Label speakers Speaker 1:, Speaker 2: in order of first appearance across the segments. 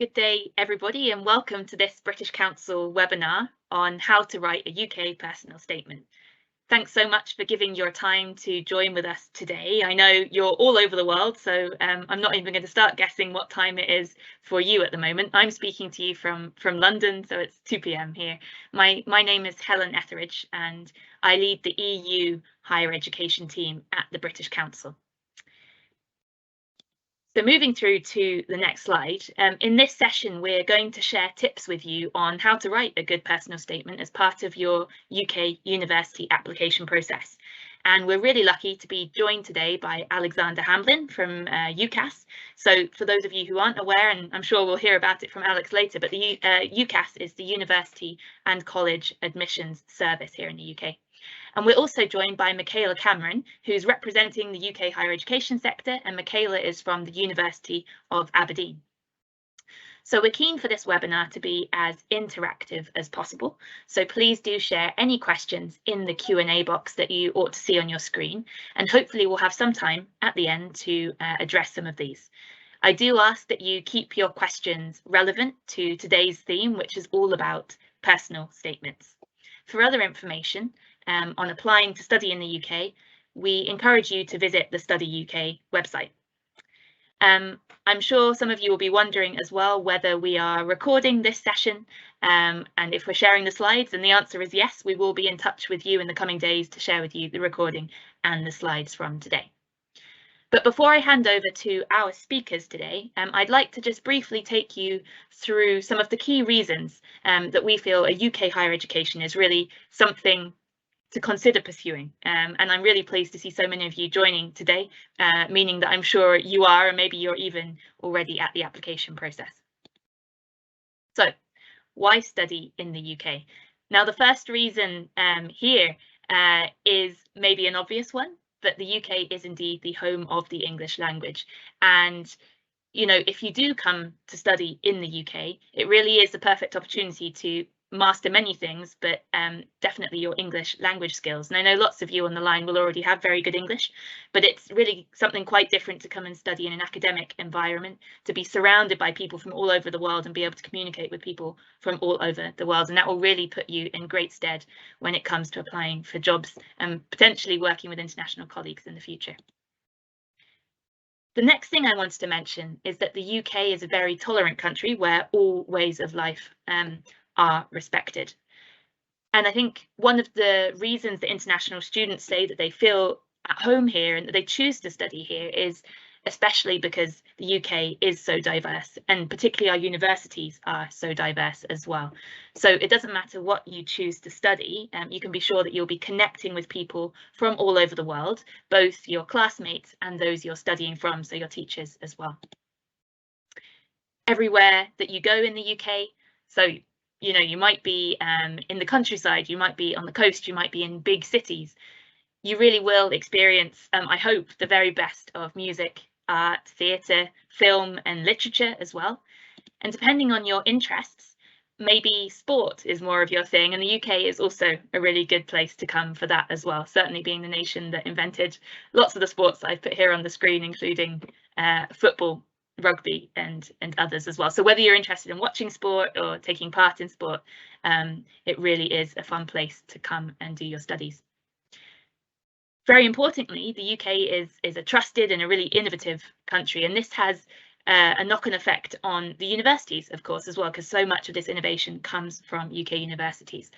Speaker 1: Good day, everybody, and welcome to this British Council webinar on how to write a UK personal statement. Thanks so much for giving your time to join with us today. I know you're all over the world, so I'm not even going to start guessing what time it is for you at the moment. I'm speaking to you from London, so it's 2 p.m. here. My name is Helen Etheridge, and I lead the EU higher education team at the British Council. So moving through to the next slide, in this session, we're going to share tips with you on how to write a good personal statement as part of your UK university application process. And we're really lucky to be joined today by Alexander Hamblin from UCAS. So for those of you who aren't aware, and I'm sure we'll hear about it from Alex later, but the UCAS is the University and College Admissions Service here in the UK. And we're also joined by Michaela Cameron, who's representing the UK higher education sector, and Michaela is from the University of Aberdeen. So we're keen for this webinar to be as interactive as possible. So please do share any questions in the Q&A box that you ought to see on your screen, and hopefully we'll have some time at the end to address some of these. I do ask that you keep your questions relevant to today's theme, which is all about personal statements. For other information, on applying to study in the UK, we encourage you to visit the Study UK website. I'm sure some of you will be wondering as well whether we are recording this session and if we're sharing the slides, and the answer is yes, we will be in touch with you in the coming days to share with you the recording and the slides from today. But before I hand over to our speakers today, I'd like to just briefly take you through some of the key reasons that we feel a UK higher education is really something to consider pursuing. And I'm really pleased to see so many of you joining today, meaning that I'm sure you are, and maybe you're even already at the application process. So why study in the UK? Now, the first reason here is maybe an obvious one, but the UK is indeed the home of the English language. And you know, if you do come to study in the UK, it really is the perfect opportunity to master many things, but definitely your English language skills. And I know lots of you on the line will already have very good English, but it's really something quite different to come and study in an academic environment, to be surrounded by people from all over the world and be able to communicate with people from all over the world. And that will really put you in great stead when it comes to applying for jobs and potentially working with international colleagues in the future. The next thing I wanted to mention is that the UK is a very tolerant country where all ways of life are respected. And I think one of the reasons that international students say that they feel at home here and that they choose to study here is especially because the UK is so diverse, and particularly our universities are so diverse as well. So it doesn't matter what you choose to study, you can be sure that you'll be connecting with people from all over the world, both your classmates and those you're studying from, so your teachers as well. Everywhere that you go in the UK, so you know, you might be in the countryside, you might be on the coast, you might be in big cities, you really will experience, I hope, the very best of music, art, theatre, film and literature as well. And depending on your interests, maybe sport is more of your thing, and the UK is also a really good place to come for that as well, certainly being the nation that invented lots of the sports that I've put here on the screen, including football, rugby and others as well. So whether you're interested in watching sport or taking part in sport, it really is a fun place to come and do your studies. Very importantly, the UK is a trusted and a really innovative country, and this has a knock-on effect on the universities, of course, as well, because so much of this innovation comes from UK universities.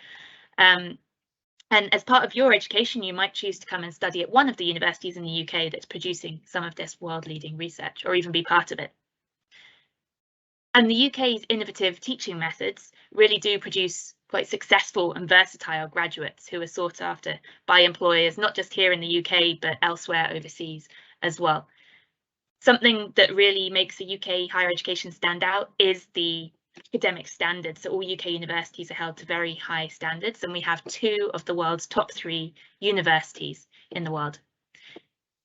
Speaker 1: And as part of your education, you might choose to come and study at one of the universities in the UK that's producing some of this world-leading research, or even be part of it. And the UK's innovative teaching methods really do produce quite successful and versatile graduates who are sought after by employers, not just here in the UK, but elsewhere overseas as well. Something that really makes the UK higher education stand out is the academic standards. So all UK universities are held to very high standards, and we have 2 of the world's top 3 universities in the world.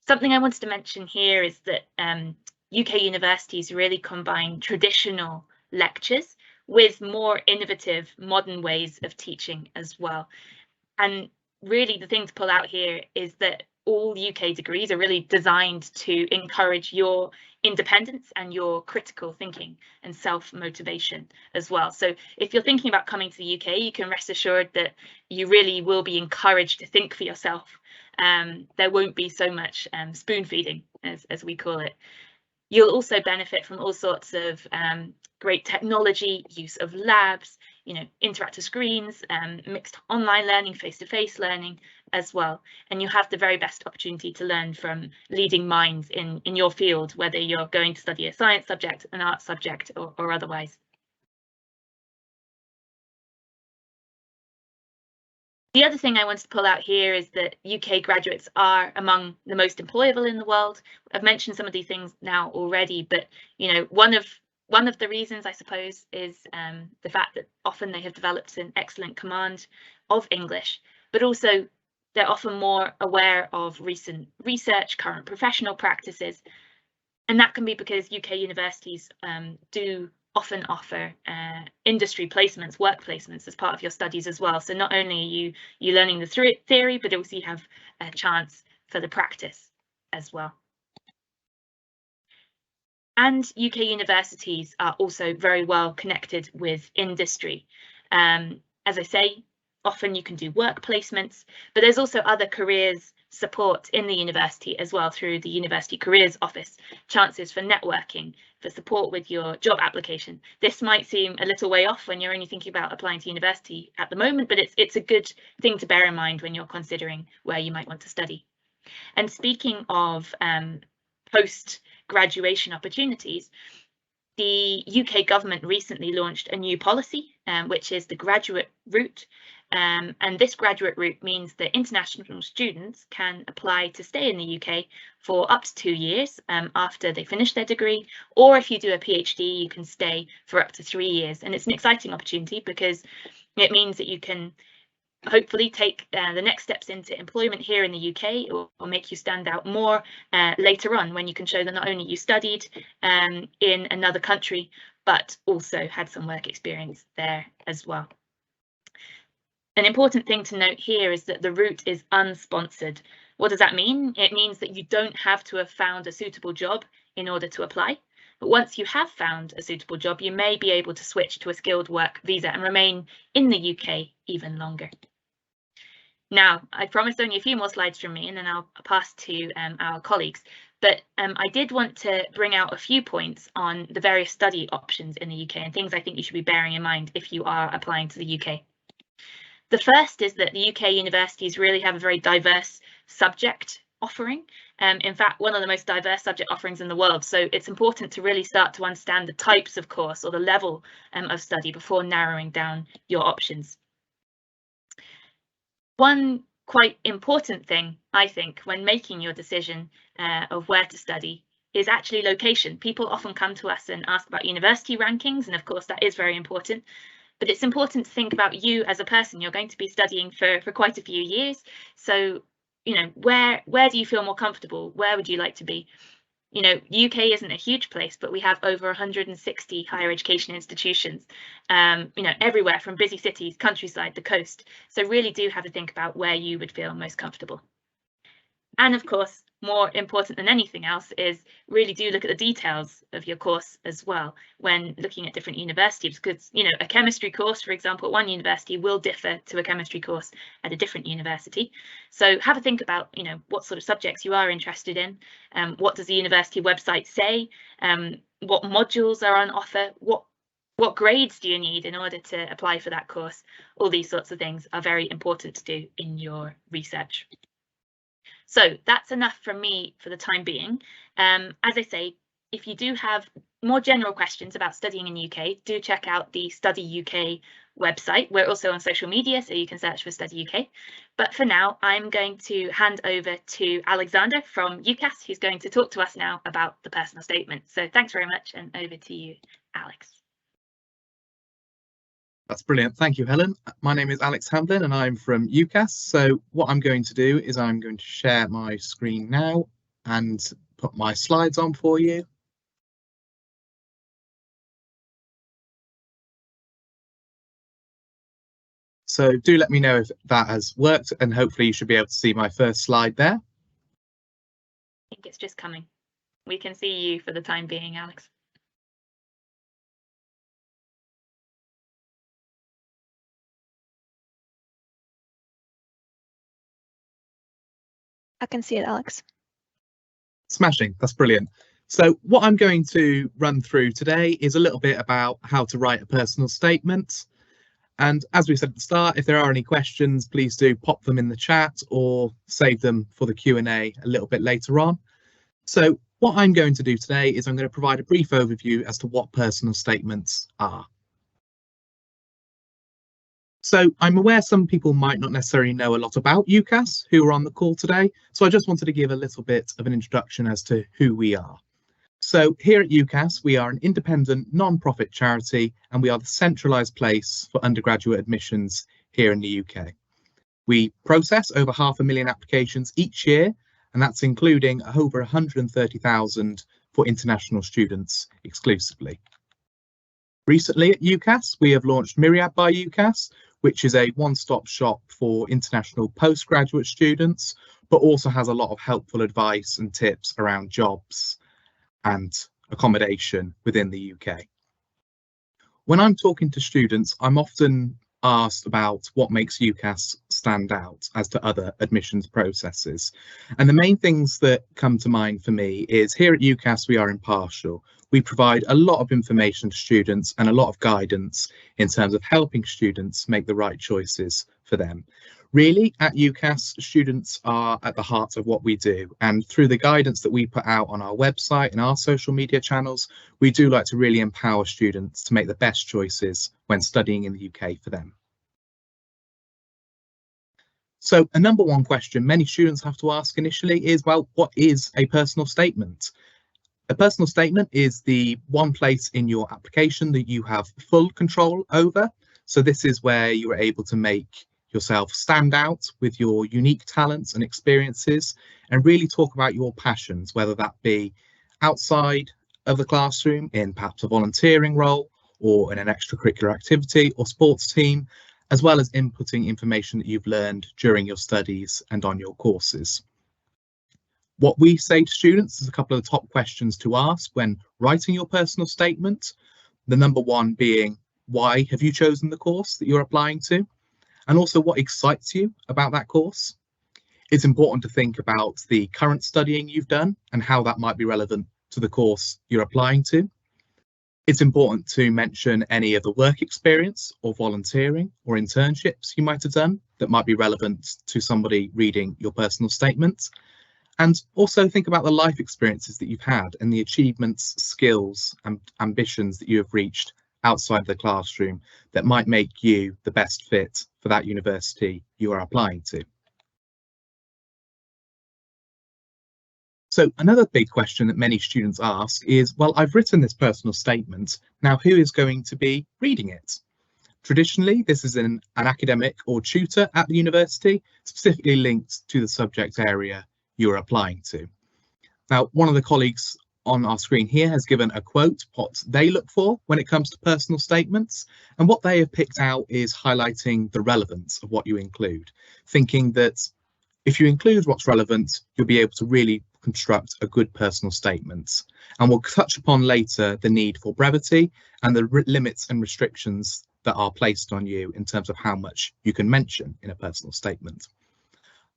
Speaker 1: Something I wanted to mention here is that UK universities really combine traditional lectures with more innovative modern ways of teaching as well. And really the thing to pull out here is that all UK degrees are really designed to encourage your independence and your critical thinking and self-motivation as well. So if you're thinking about coming to the UK, you can rest assured that you really will be encouraged to think for yourself. There won't be so much spoon feeding, as we call it. You'll also benefit from all sorts of great technology, use of labs, interactive screens, mixed online learning, face-to-face learning as well. And you have the very best opportunity to learn from leading minds in your field, whether you're going to study a science subject, an art subject, or otherwise. The other thing I wanted to pull out here is that UK graduates are among the most employable in the world. I've mentioned some of these things now already, but one of the reasons, I suppose, is the fact that often they have developed an excellent command of English, but also they're often more aware of recent research, current professional practices, and that can be because UK universities do often offer industry placements, work placements as part of your studies as well. So not only are you learning the theory, but also you have a chance for the practice as well. And UK universities are also very well connected with industry. As I say, often you can do work placements, but there's also other careers support in the university as well through the University Careers Office, chances for networking, for support with your job application. This might seem a little way off when you're only thinking about applying to university at the moment, but it's a good thing to bear in mind when you're considering where you might want to study. And speaking of post-graduation opportunities, the UK government recently launched a new policy, which is the graduate route. And this graduate route means that international students can apply to stay in the UK for up to 2 years after they finish their degree, or if you do a PhD, you can stay for up to 3 years. And it's an exciting opportunity because it means that you can hopefully take the next steps into employment here in the UK, or make you stand out more later on when you can show that not only you studied in another country, but also had some work experience there as well. An important thing to note here is that the route is unsponsored. What does that mean? It means that you don't have to have found a suitable job in order to apply. But once you have found a suitable job, you may be able to switch to a skilled work visa and remain in the UK even longer. Now, I promised only a few more slides from me, and then I'll pass to our colleagues. But I did want to bring out a few points on the various study options in the UK and things I think you should be bearing in mind if you are applying to the UK. The first is that the UK universities really have a very diverse subject offering. In fact, one of the most diverse subject offerings in the world. So it's important to really start to understand the types of course or the level of study before narrowing down your options. One quite important thing, I think, when making your decision of where to study is actually location. People often come to us and ask about university rankings, and of course that is very important. But it's important to think about you as a person. You're going to be studying for quite a few years. So, where do you feel more comfortable? Where would you like to be? The UK isn't a huge place, but we have over 160 higher education institutions, everywhere from busy cities, countryside, the coast. So really do have to think about where you would feel most comfortable. And of course, more important than anything else is really do look at the details of your course as well when looking at different universities, because a chemistry course, for example, at one university will differ to a chemistry course at a different university. So have a think about what sort of subjects you are interested in, what does the university website say, what modules are on offer, what grades do you need in order to apply for that course. All these sorts of things are very important to do in your research. So that's enough from me for the time being. As I say, if you do have more general questions about studying in the UK, do check out the Study UK website. We're also on social media, so you can search for Study UK. But for now, I'm going to hand over to Alexander from UCAS, who's going to talk to us now about the personal statement. So thanks very much, and over to you, Alex.
Speaker 2: That's brilliant. Thank you, Helen. My name is Alex Hamblin and I'm from UCAS. So what I'm going to do is I'm going to share my screen now and put my slides on for you. So do let me know if that has worked, and hopefully you should be able to see my first slide there.
Speaker 1: I think it's just coming. we can see you for the time being, Alex.
Speaker 3: I can see it, Alex.
Speaker 2: Smashing, that's brilliant. So what I'm going to run through today is a little bit about how to write a personal statement. And as we said at the start, if there are any questions, please do pop them in the chat or save them for the Q&A a little bit later on. So what I'm going to do today is I'm going to provide a brief overview as to what personal statements are. So I'm aware some people might not necessarily know a lot about UCAS who are on the call today. So I just wanted to give a little bit of an introduction as to who we are. So here at UCAS, we are an independent non-profit charity and we are the centralised place for undergraduate admissions here in the UK. We process over 500,000 applications each year, and that's including over 130,000 for international students exclusively. Recently at UCAS, we have launched Myriad by UCAS, which is a one-stop shop for international postgraduate students, but also has a lot of helpful advice and tips around jobs and accommodation within the UK. When I'm talking to students, I'm often asked about what makes UCAS stand out as to other admissions processes. And the main things that come to mind for me is here at UCAS, we are impartial. We provide a lot of information to students and a lot of guidance in terms of helping students make the right choices for them. Really, at UCAS, students are at the heart of what we do, and through the guidance that we put out on our website and our social media channels, we do like to really empower students to make the best choices when studying in the UK for them. So a number one question many students have to ask initially is, well, what is a personal statement? A personal statement is the one place in your application that you have full control over. So this is where you are able to make yourself stand out with your unique talents and experiences and really talk about your passions, whether that be outside of the classroom in perhaps a volunteering role or in an extracurricular activity or sports team, as well as inputting information that you've learned during your studies and on your courses. What we say to students is a couple of the top questions to ask when writing your personal statement. The number one being, why have you chosen the course that you're applying to? And also what excites you about that course. It's important to think about the current studying you've done and how that might be relevant to the course you're applying to. It's important to mention any of the work experience or volunteering or internships you might have done that might be relevant to somebody reading your personal statement. And also think about the life experiences that you've had and the achievements, skills and ambitions that you have reached outside the classroom that might make you the best fit for that university you are applying to. So another big question that many students ask is, well, I've written this personal statement, now who is going to be reading it? Traditionally, this is an academic or tutor at the university, specifically linked to the subject area you're applying to. Now, one of the colleagues on our screen here has given a quote what they look for when it comes to personal statements, and what they have picked out is highlighting the relevance of what you include, thinking that if you include what's relevant, you'll be able to really construct a good personal statement. And we'll touch upon later the need for brevity and the limits and restrictions that are placed on you in terms of how much you can mention in a personal statement.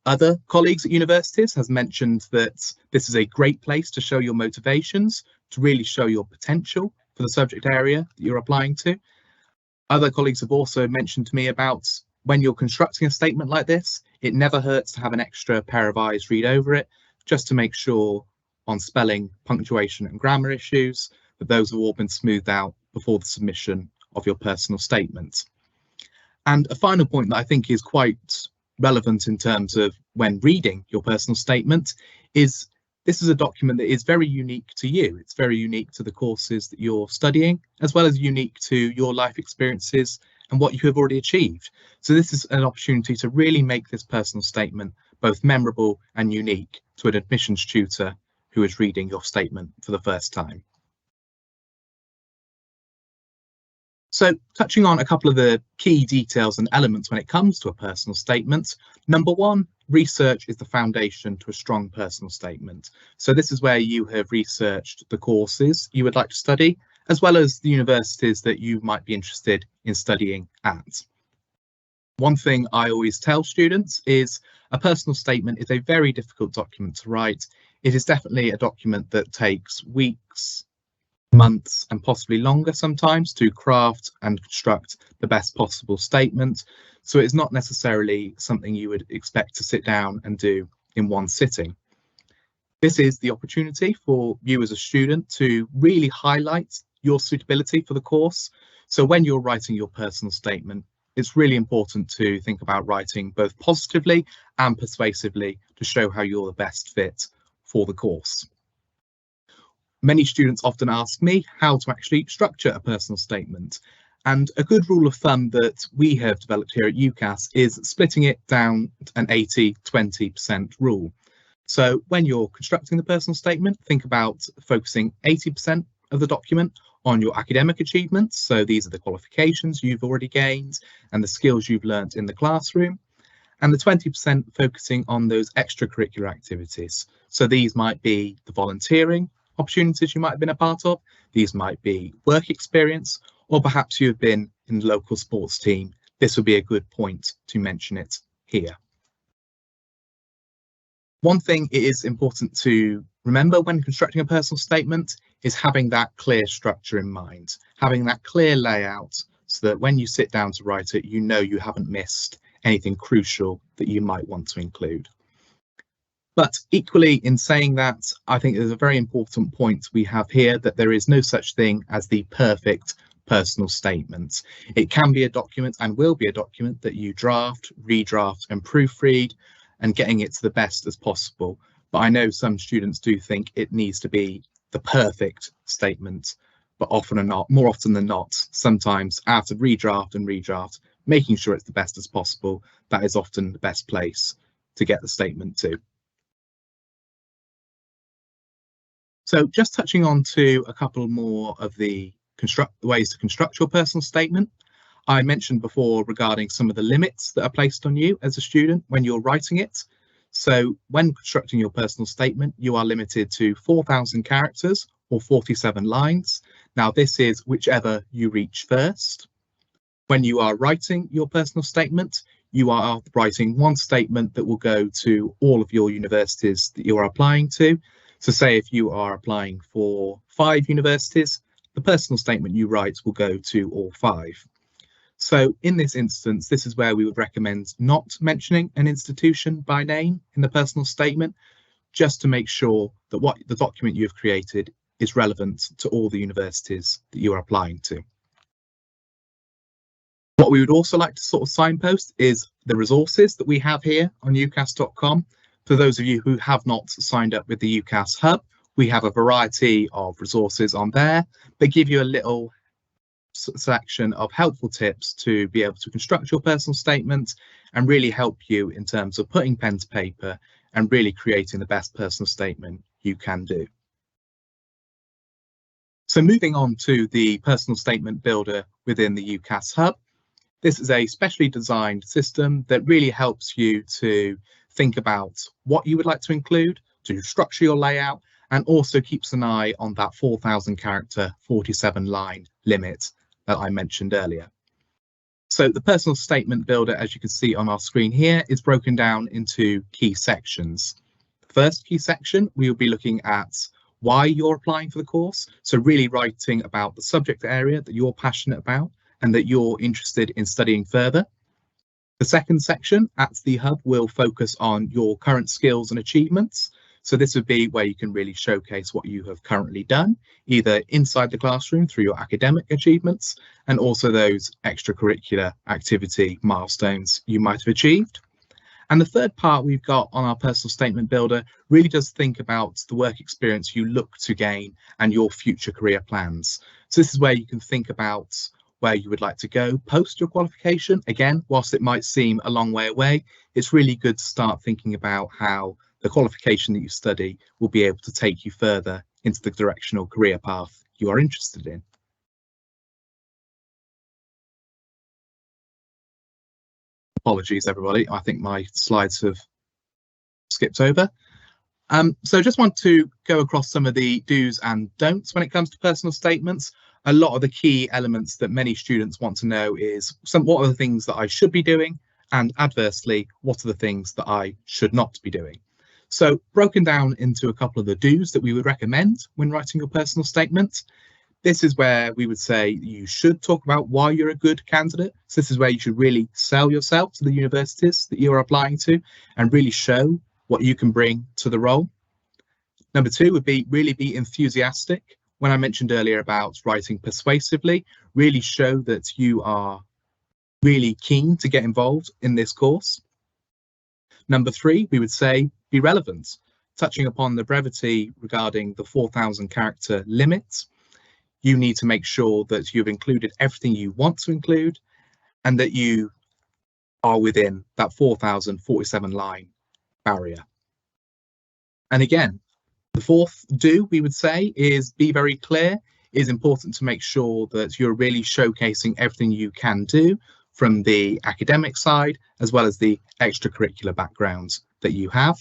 Speaker 2: Other colleagues at universities has mentioned that this is a great place to show your motivations, to really show your potential for the subject area that you're applying to. Other colleagues have also mentioned to me about when you're constructing a statement like this, it never hurts to have an extra pair of eyes read over it, just to make sure on spelling, punctuation and grammar issues that those have all been smoothed out before the submission of your personal statement. And a final point that I think is quite relevant in terms of when reading your personal statement is this is a document that is very unique to you. It's very unique to the courses that you're studying, as well as unique to your life experiences and what you have already achieved. So this is an opportunity to really make this personal statement both memorable and unique to an admissions tutor who is reading your statement for the first time. So touching on a couple of the key details and elements when it comes to a personal statement. Number one, research is the foundation to a strong personal statement. So this is where you have researched the courses you would like to study, as well as the universities that you might be interested in studying at. One thing I always tell students is a personal statement is a very difficult document to write. It is definitely a document that takes weeks, months and possibly longer sometimes to craft and construct the best possible statement. So it's not necessarily something you would expect to sit down and do in one sitting. This is the opportunity for you as a student to really highlight your suitability for the course. So when you're writing your personal statement, it's really important to think about writing both positively and persuasively to show how you're the best fit for the course. Many students often ask me how to actually structure a personal statement. And a good rule of thumb that we have developed here at UCAS is splitting it down an 80-20% rule. So when you're constructing the personal statement, think about focusing 80% of the document on your academic achievements. So these are the qualifications you've already gained and the skills you've learnt in the classroom. And the 20% focusing on those extracurricular activities. So these might be the volunteering opportunities you might have been a part of. These might be work experience, or perhaps you've been in the local sports team. This would be a good point to mention it here. One thing it is important to remember when constructing a personal statement is having that clear structure in mind, having that clear layout so that when you sit down to write it, you know you haven't missed anything crucial that you might want to include. But equally, in saying that, I think there's a very important point we have here that there is no such thing as the perfect personal statement. It can be a document and will be a document that you draft, redraft and proofread and getting it to the best as possible. But I know some students do think it needs to be the perfect statement, but more often than not, sometimes after redraft and redraft, making sure it's the best as possible, that is often the best place to get the statement to. So just touching on to a couple more of the ways to construct your personal statement. I mentioned before regarding some of the limits that are placed on you as a student when you're writing it. So when constructing your personal statement, you are limited to 4,000 characters or 47 lines. Now this is whichever you reach first. When you are writing your personal statement, you are writing one statement that will go to all of your universities that you are applying to. So say if you are applying for 5 universities, the personal statement you write will go to all 5. So in this instance, this is where we would recommend not mentioning an institution by name in the personal statement, just to make sure that what the document you've created is relevant to all the universities that you are applying to. What we would also like to sort of signpost is the resources that we have here on ucas.com. For those of you who have not signed up with the UCAS Hub, we have a variety of resources on there that give you a little selection of helpful tips to be able to construct your personal statement and really help you in terms of putting pen to paper and really creating the best personal statement you can do. So moving on to the personal statement builder within the UCAS Hub. This is a specially designed system that really helps you to think about what you would like to include, to structure your layout, and also keeps an eye on that 4,000 character, 47 line limit that I mentioned earlier. So the personal statement builder, as you can see on our screen here, is broken down into key sections. The first key section, we will be looking at why you're applying for the course. So really writing about the subject area that you're passionate about and that you're interested in studying further. The second section at the Hub will focus on your current skills and achievements. So this would be where you can really showcase what you have currently done, either inside the classroom through your academic achievements and also those extracurricular activity milestones you might have achieved. And the third part we've got on our personal statement builder really does think about the work experience you look to gain and your future career plans. So this is where you can think about where you would like to go post your qualification. Again, whilst it might seem a long way away, it's really good to start thinking about how the qualification that you study will be able to take you further into the directional career path you are interested in. apologies, everybody. I think my slides have skipped over. So just want to go across some of the do's and don'ts when it comes to personal statements. A lot of the key elements that many students want to know is what are the things that I should be doing, and adversely, what are the things that I should not be doing. So broken down into a couple of the do's that we would recommend when writing your personal statement. This is where we would say you should talk about why you're a good candidate. So this is where you should really sell yourself to the universities that you're applying to and really show what you can bring to the role. Number two would be really be enthusiastic. When I mentioned earlier about writing persuasively, really show that you are really keen to get involved in this course. Number three, we would say be relevant, touching upon the brevity regarding the 4,000 character limit. You need to make sure that you've included everything you want to include and that you are within that 4,047 line barrier. And again, the fourth do we would say is be very clear. It is important to make sure that you're really showcasing everything you can do from the academic side as well as the extracurricular backgrounds that you have.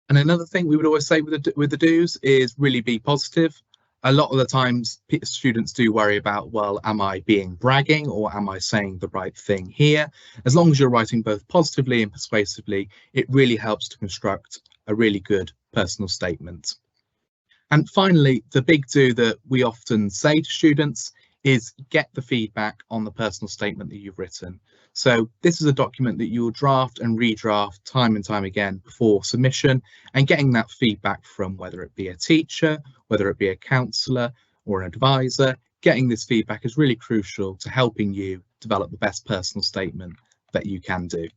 Speaker 2: And another thing we would always say with the do's is really be positive. A lot of the times students do worry about, well, am I being bragging or am I saying the right thing here? As long as you're writing both positively and persuasively, it really helps to construct a really good personal statement. And finally, the big do that we often say to students is get the feedback on the personal statement that you've written. So this is a document that you'll draft and redraft time and time again before submission, and getting that feedback from whether it be a teacher, whether it be a counsellor or an advisor, getting this feedback is really crucial to helping you develop the best personal statement that you can do.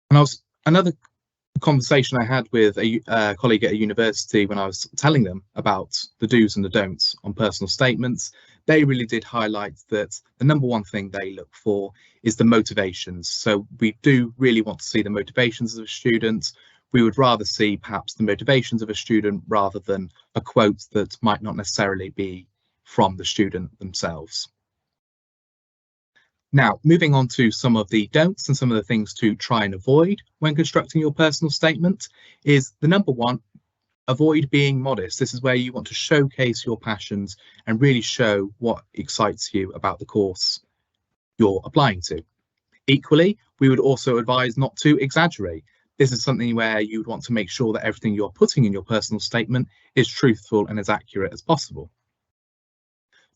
Speaker 2: And another conversation I had with a colleague at a university when I was telling them about the do's and the don'ts on personal statements, they really did highlight that the number one thing they look for is the motivations. So we do really want to see the motivations of a student. We would rather see perhaps the motivations of a student rather than a quote that might not necessarily be from the student themselves. Now, moving on to some of the don'ts and some of the things to try and avoid when constructing your personal statement is the number one, avoid being modest. This is where you want to showcase your passions and really show what excites you about the course you're applying to. Equally, we would also advise not to exaggerate. This is something where you would want to make sure that everything you're putting in your personal statement is truthful and as accurate as possible.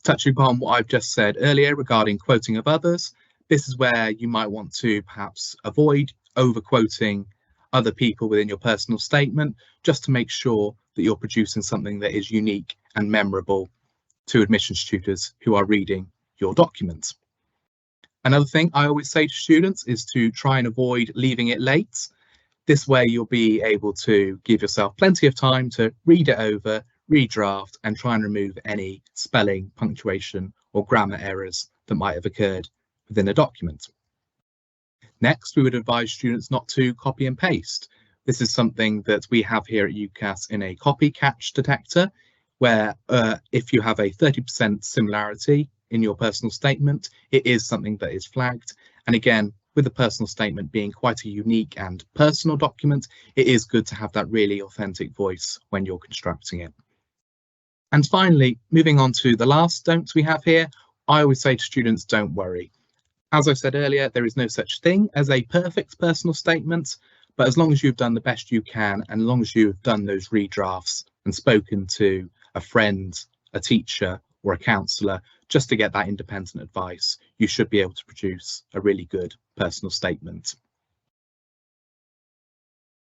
Speaker 2: Touching upon what I've just said earlier regarding quoting of others, this is where you might want to perhaps avoid over-quoting other people within your personal statement, just to make sure that you're producing something that is unique and memorable to admissions tutors who are reading your document. Another thing I always say to students is to try and avoid leaving it late. This way you'll be able to give yourself plenty of time to read it over, redraft and try and remove any spelling, punctuation or grammar errors that might have occurred within a document. Next, we would advise students not to copy and paste. This is something that we have here at UCAS in a copy catch detector, where if you have a 30% similarity in your personal statement, it is something that is flagged. And again, with the personal statement being quite a unique and personal document, it is good to have that really authentic voice when you're constructing it. And finally, moving on to the last don't we have here, I always say to students, don't worry. As I said earlier, there is no such thing as a perfect personal statement, but as long as you've done the best you can, and as long as you've done those redrafts and spoken to a friend, a teacher, or a counsellor, just to get that independent advice, you should be able to produce a really good personal statement.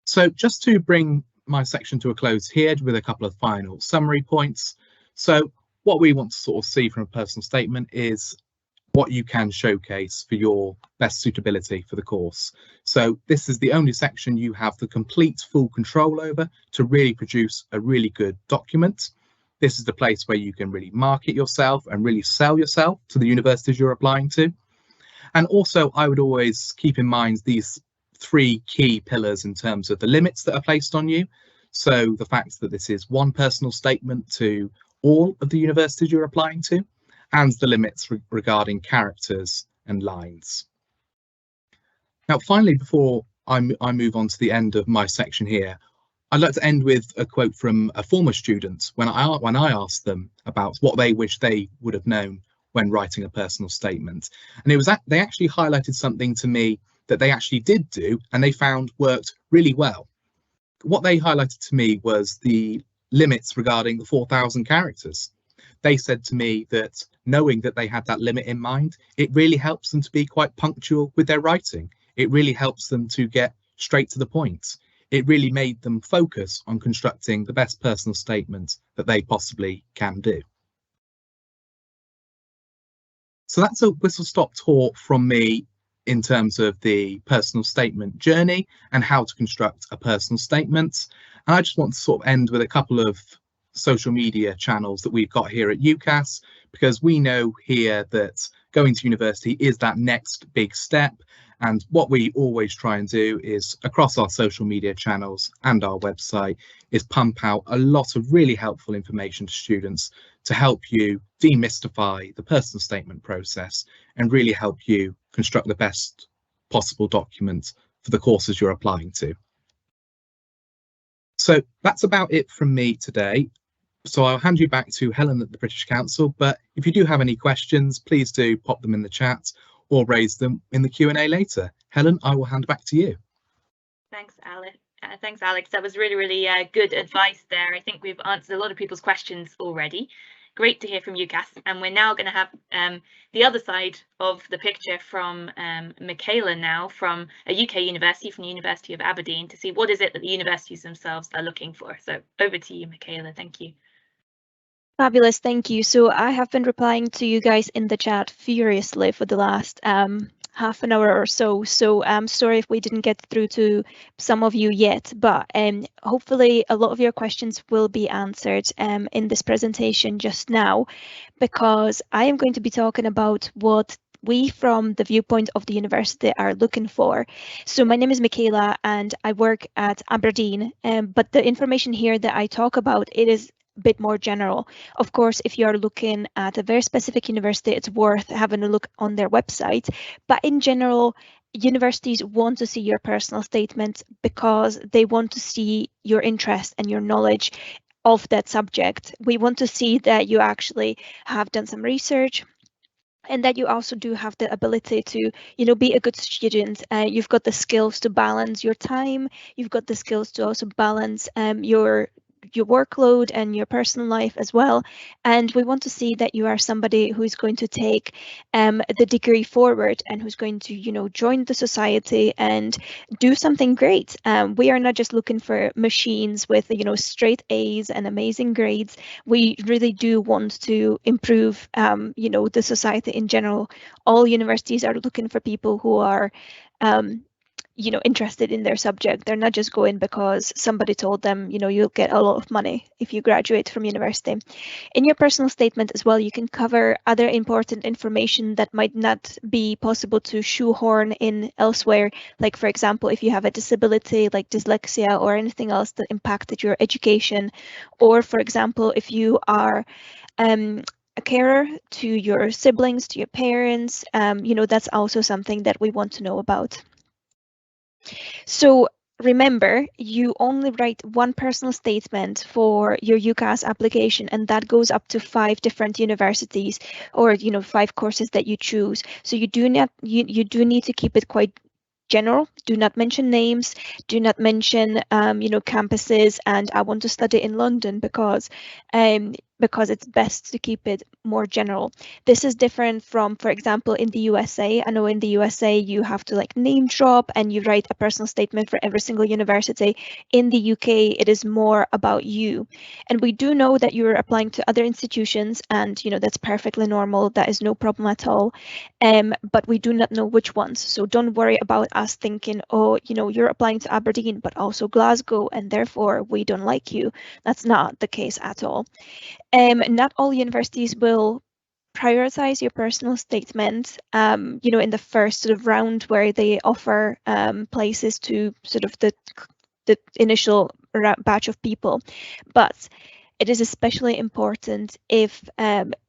Speaker 2: So just to bring my section to a close here with a couple of final summary points. So what we want to sort of see from a personal statement is what you can showcase for your best suitability for the course. So this is the only section you have the complete full control over to really produce a really good document. This is the place where you can really market yourself and really sell yourself to the universities you're applying to. And also I would always keep in mind these three key pillars in terms of the limits that are placed on you. So the fact that this is one personal statement to all of the universities you're applying to, and the limits regarding characters and lines. Now, finally, before I move on to the end of my section here, I'd like to end with a quote from a former student when I asked them about what they wish they would have known when writing a personal statement. And it was that they actually highlighted something to me that they actually did do and they found worked really well. What they highlighted to me was the limits regarding the 4,000 characters. They said to me that knowing that they had that limit in mind, it really helps them to be quite punctual with their writing. It really helps them to get straight to the point. It really made them focus on constructing the best personal statement that they possibly can do. So that's a whistle-stop tour from me in terms of the personal statement journey and how to construct a personal statement. And I just want to sort of end with a couple of social media channels that we've got here at UCAS, because we know here that going to university is that next big step. And what we always try and do is, across our social media channels and our website, is pump out a lot of really helpful information to students to help you demystify the personal statement process and really help you construct the best possible document for the courses you're applying to. So that's about it from me today. So I'll hand you back to Helen at the British Council, but if you do have any questions, please do pop them in the chat or raise them in the Q&A later. Helen, I will hand back to you.
Speaker 1: Thanks, Alex. Thanks, Alex. That was really good advice there. I think we've answered a lot of people's questions already. Great to hear from UCAS. And we're now going to have the other side of the picture from Michaela now, from a UK university, from the University of Aberdeen, to see what is it that the universities themselves are looking for. So over to you, Michaela. Thank you.
Speaker 3: Fabulous, thank you. So I have been replying to you guys in the chat furiously for the last half an hour or so. So I'm sorry if we didn't get through to some of you yet, but hopefully a lot of your questions will be answered in this presentation just now, because I am going to be talking about what we from the viewpoint of the university are looking for. So my name is Michaela and I work at Aberdeen, but the information here that I talk about, it is bit more general. Of course, if you are looking at a very specific university, it's worth having a look on their website. But in general, universities want to see your personal statement because they want to see your interest and your knowledge of that subject. We want to see that you actually have done some research, and that you also do have the ability to, be a good student. You've got the skills to balance your time. You've got the skills to also balance your workload and your personal life as well. And we want to see that you are somebody who's going to take the degree forward and who's going to, join the society and do something great. We are not just looking for machines with, straight A's and amazing grades. We really do want to improve, the society in general. All universities are looking for people who are interested in their subject. They're not just going because somebody told them, you'll get a lot of money if you graduate from university. In your personal statement as well, you can cover other important information that might not be possible to shoehorn in elsewhere. Like, for example, if you have a disability like dyslexia or anything else that impacted your education, or for example, if you are a carer to your siblings, to your parents, that's also something that we want to know about. So remember, you only write one personal statement for your UCAS application, and that goes up to 5 different universities or 5 courses that you choose. So you do need to keep it quite general. Do not mention names, do not mention campuses and I want to study in London, because it's best to keep it more general. This is different from, for example, in the USA. I know in the USA you have to name drop and you write a personal statement for every single university. In the UK, it is more about you. And we do know that you're applying to other institutions, and that's perfectly normal. That is no problem at all. But we do not know which ones. So don't worry about us thinking, oh, you're applying to Aberdeen, but also Glasgow, and therefore we don't like you. That's not the case at all. Not all universities will prioritize your personal statement, in the first sort of round where they offer places to sort of the initial batch of people. But it is especially important if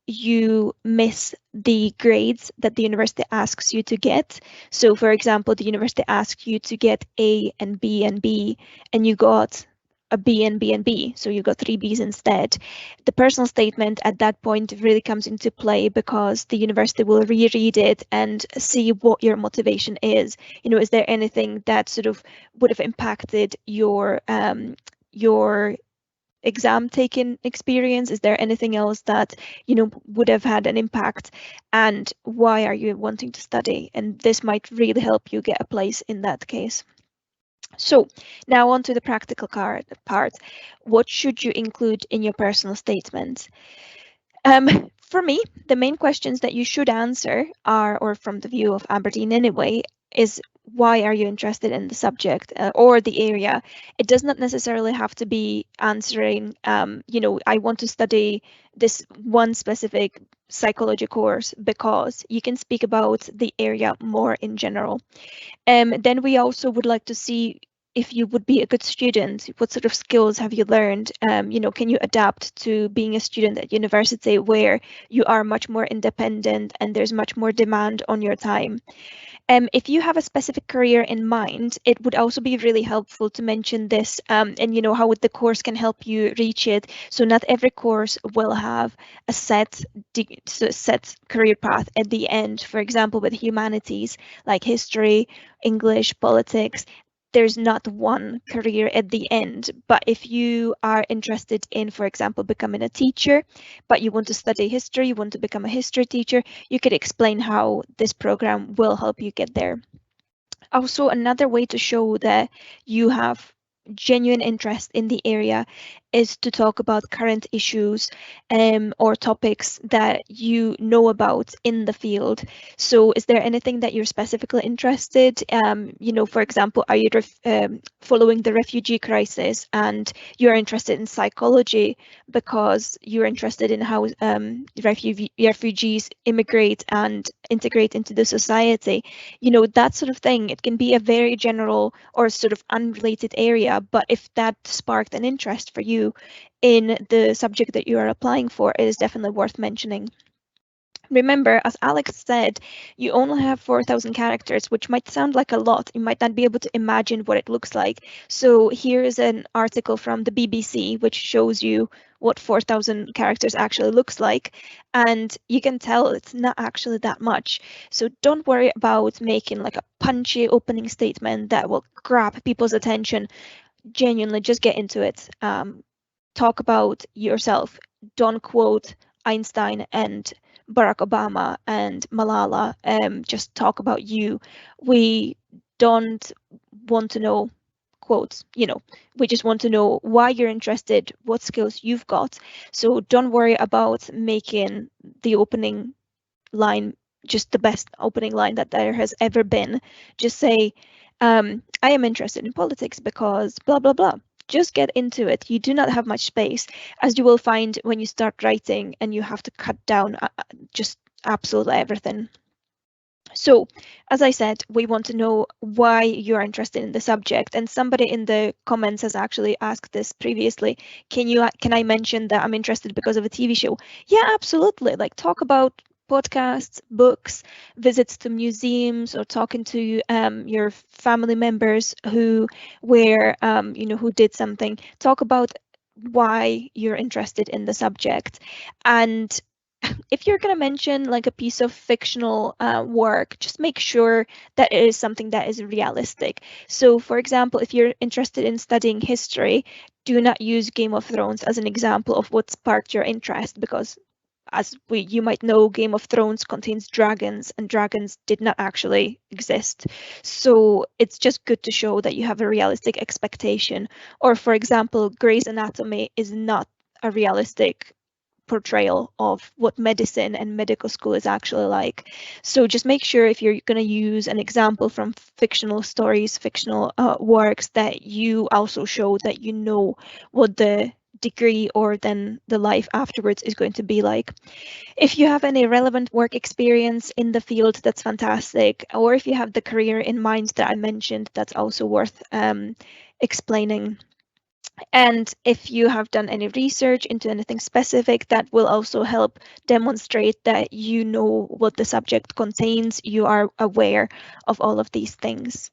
Speaker 3: you miss the grades that the university asks you to get. So for example, the university asks you to get A and B and B, and you got a B and B and B, so you got 3 Bs instead. The personal statement at that point really comes into play, because the university will reread it and see what your motivation is. You know, is there anything that sort of would have impacted your exam taking experience? Is there anything else that, you know, would have had an impact, and why are you wanting to study? And this might really help you get a place in that case. So now on to the practical part. What should you include in your personal statement? For me, the main questions that you should answer are, or from the view of Aberdeen anyway, is why are you interested in the subject or the area? It does not necessarily have to be answering, you know, I want to study this one specific psychology course, because you can speak about the area more in general. Then we also would like to see if you would be a good student. What sort of skills have you learned? You know, can you adapt to being a student at university where you are much more independent and there's much more demand on your time? If you have a specific career in mind, it would also be really helpful to mention this, and you know how the course can help you reach it. So not every course will have a set career path at the end. For example, with humanities like history, English, politics, there's not one career at the end. But if you are interested in, for example, becoming a teacher, but you want to study history, you want to become a history teacher, you could explain how this program will help you get there. Also, another way to show that you have genuine interest in the area is to talk about current issues or topics that you know about in the field. So is there anything that you're specifically interested? You know, for example, are you following the refugee crisis and you're interested in psychology because you're interested in how refugees immigrate and integrate into the society? You know, that sort of thing. It can be a very general or sort of unrelated area, but if that sparked an interest for you in the subject that you are applying for, it is definitely worth mentioning. Remember, as Alex said, you only have 4,000 characters, which might sound like a lot. You might not be able to imagine what it looks like. So here is an article from the BBC, which shows you what 4,000 characters actually looks like. And you can tell it's not actually that much. So don't worry about making like a punchy opening statement that will grab people's attention. Genuinely, just get into it. Talk about yourself. Don't quote Einstein and Barack Obama and Malala. Just talk about you. We don't want to know quotes, you know, we just want to know why you're interested, what skills you've got. So don't worry about making the opening line just the best opening line that there has ever been. Just say, I am interested in politics because blah, blah, blah. Just get into it. You do not have much space, as you will find when you start writing and you have to cut down just absolutely everything. So, as I said, we want to know why you're interested in the subject. And somebody in the comments has actually asked this previously. Can I mention that I'm interested because of a TV show? Yeah, absolutely. Like, talk about podcasts, books, visits to museums, or talking to your family members who who did something. Talk about why you're interested in the subject. And if you're going to mention like a piece of fictional work, just make sure that it is something that is realistic. So for example, if you're interested in studying history, do not use Game of Thrones as an example of what sparked your interest, because as you might know, Game of Thrones contains dragons, and dragons did not actually exist. So it's just good to show that you have a realistic expectation. Or for example, Grey's Anatomy is not a realistic portrayal of what medicine and medical school is actually like. So just make sure if you're going to use an example from fictional stories, fictional works, that you also show that you know what the degree or then the life afterwards is going to be like. If you have any relevant work experience in the field, that's fantastic. Or if you have the career in mind that I mentioned, that's also worth explaining. And if you have done any research into anything specific, that will also help demonstrate that you know what the subject contains, you are aware of all of these things.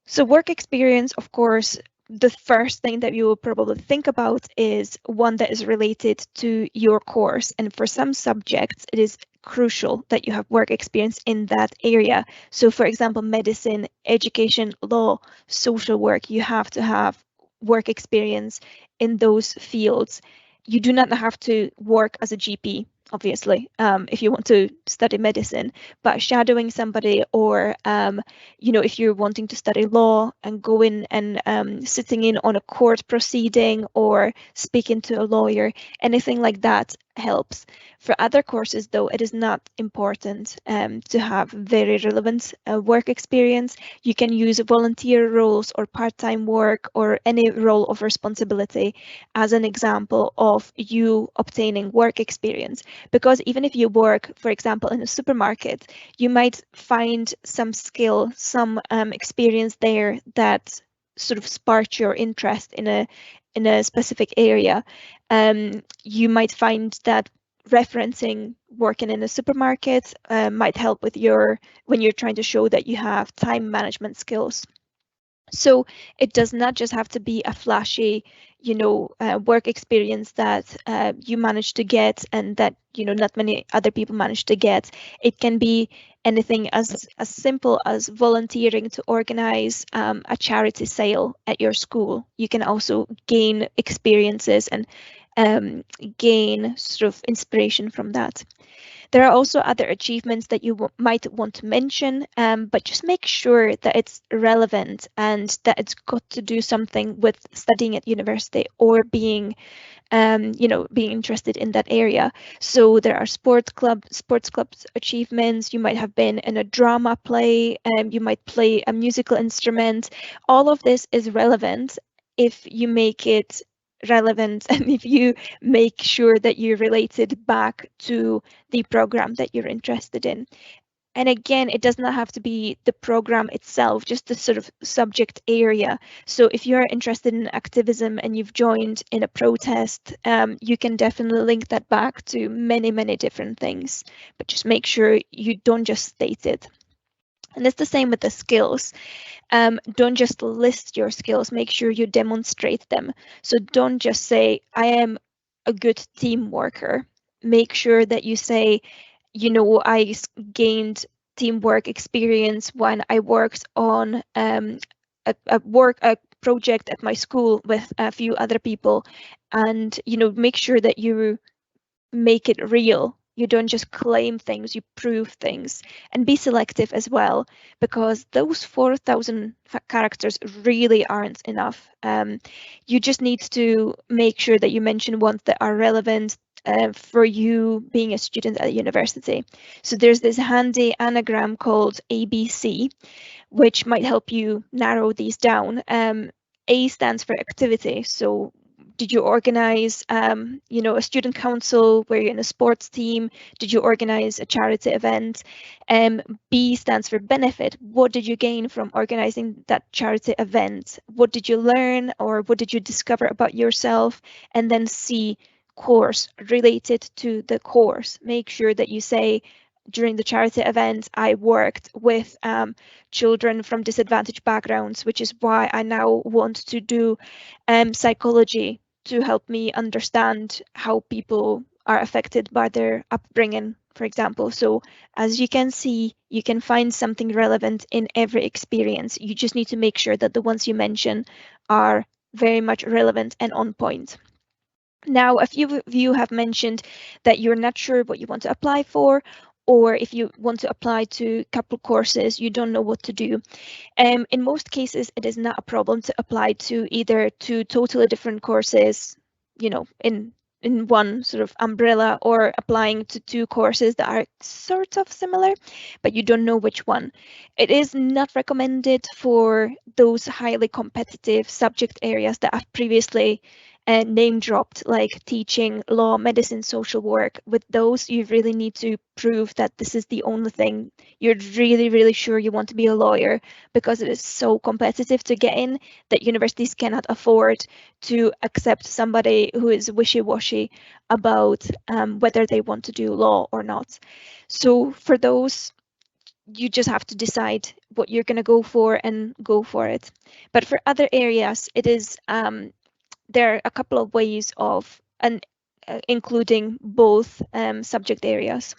Speaker 3: So work experience, of course, the first thing that you will probably think about is one that is related to your course. And for some subjects, it is crucial that you have work experience in that area. So for example, medicine, education, law, social work, you have to have work experience in those fields. You do not have to work as a GP, obviously, if you want to study medicine, but shadowing somebody, or if you're wanting to study law and go in and sitting in on a court proceeding or speaking to a lawyer, anything like that helps. For other courses, though, it is not important to have very relevant work experience. You can use volunteer roles or part-time work or any role of responsibility as an example of you obtaining work experience. Because even if you work, for example, in a supermarket, you might find some skill, some experience there that sort of sparked your interest in a specific area. You might find that referencing working in a supermarket might help with when you're trying to show that you have time management skills. So it does not just have to be a flashy, work experience that you manage to get and that, not many other people manage to get. It can be anything as simple as volunteering to organize a charity sale at your school. You can also gain experiences and gain sort of inspiration from that. There are also other achievements that you might want to mention, but just make sure that it's relevant and that it's got to do something with studying at university or being interested in that area. So there are sports clubs achievements. You might have been in a drama play, you might play a musical instrument. All of this is relevant if you make it relevant and if you make sure that you relate it back to the program that you're interested in. And again, it does not have to be the program itself, just the sort of subject area. So if you're interested in activism and you've joined in a protest, you can definitely link that back to many, many different things, but just make sure you don't just state it. And it's the same with the skills. Don't just list your skills, make sure you demonstrate them. So don't just say, I am a good team worker. Make sure that you say, I gained teamwork experience when I worked on a project at my school with a few other people, and make sure that you make it real. You don't just claim things, you prove things, and be selective as well, because those 4,000 characters really aren't enough. You just need to make sure that you mention ones that are relevant for you being a student at a university. So there's this handy anagram called ABC, which might help you narrow these down. A stands for activity. So did you organize, a student council where you're in a sports team? Did you organize a charity event? B stands for benefit. What did you gain from organizing that charity event? What did you learn, or what did you discover about yourself? And then C, course, related to the course. Make sure that you say, during the charity event, I worked with children from disadvantaged backgrounds, which is why I now want to do psychology to help me understand how people are affected by their upbringing, for example. So as you can see, you can find something relevant in every experience. You just need to make sure that the ones you mention are very much relevant and on point. Now, a few of you have mentioned that you're not sure what you want to apply for, or if you want to apply to a couple courses, you don't know what to do. In most cases, it is not a problem to apply to either two totally different courses, in one sort of umbrella, or applying to two courses that are sort of similar, but you don't know which one. It is not recommended for those highly competitive subject areas that I've previously name dropped, like teaching, law, medicine, social work. With those, you really need to prove that this is the only thing you're really, really sure you want to be a lawyer, because it is so competitive to get in that universities cannot afford to accept somebody who is wishy-washy about whether they want to do law or not. So for those, you just have to decide what you're going to go for and go for it. But for other areas, it is there are a couple of ways of including both subject areas.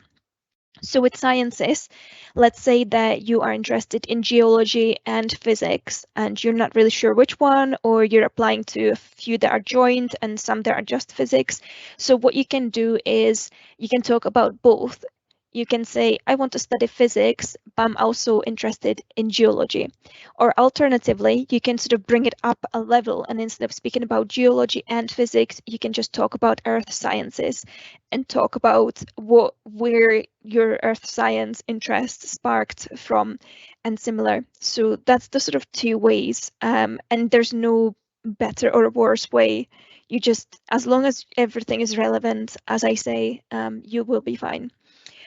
Speaker 3: So with sciences, let's say that you are interested in geology and physics, and you're not really sure which one, or you're applying to a few that are joined and some that are just physics. So what you can do is you can talk about both. You can say, I want to study physics, but I'm also interested in geology. Or alternatively, you can sort of bring it up a level, and instead of speaking about geology and physics, you can just talk about earth sciences and talk about where your earth science interest sparked from and similar. So that's the sort of two ways, and there's no better or worse way. You just, as long as everything is relevant, as I say, you will be fine.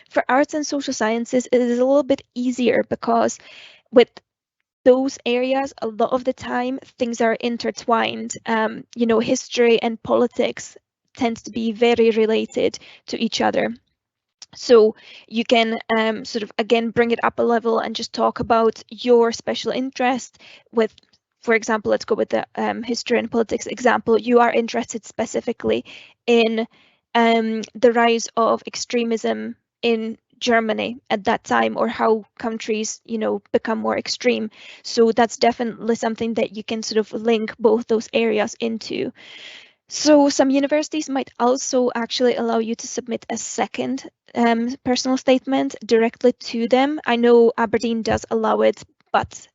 Speaker 3: For arts and social sciences, it is a little bit easier because with those areas, a lot of the time, things are intertwined. You know, history and politics tends to be very related to each other. So you can sort of, again, bring it up a level and just talk about your special interest with, for example, let's go with the history and politics example. You are interested specifically in the rise of extremism in Germany at that time, or how countries, you know, become more extreme. So that's definitely something that you can sort of link both those areas into. So some universities might also actually allow you to submit a second personal statement directly to them. I know Aberdeen does allow it, but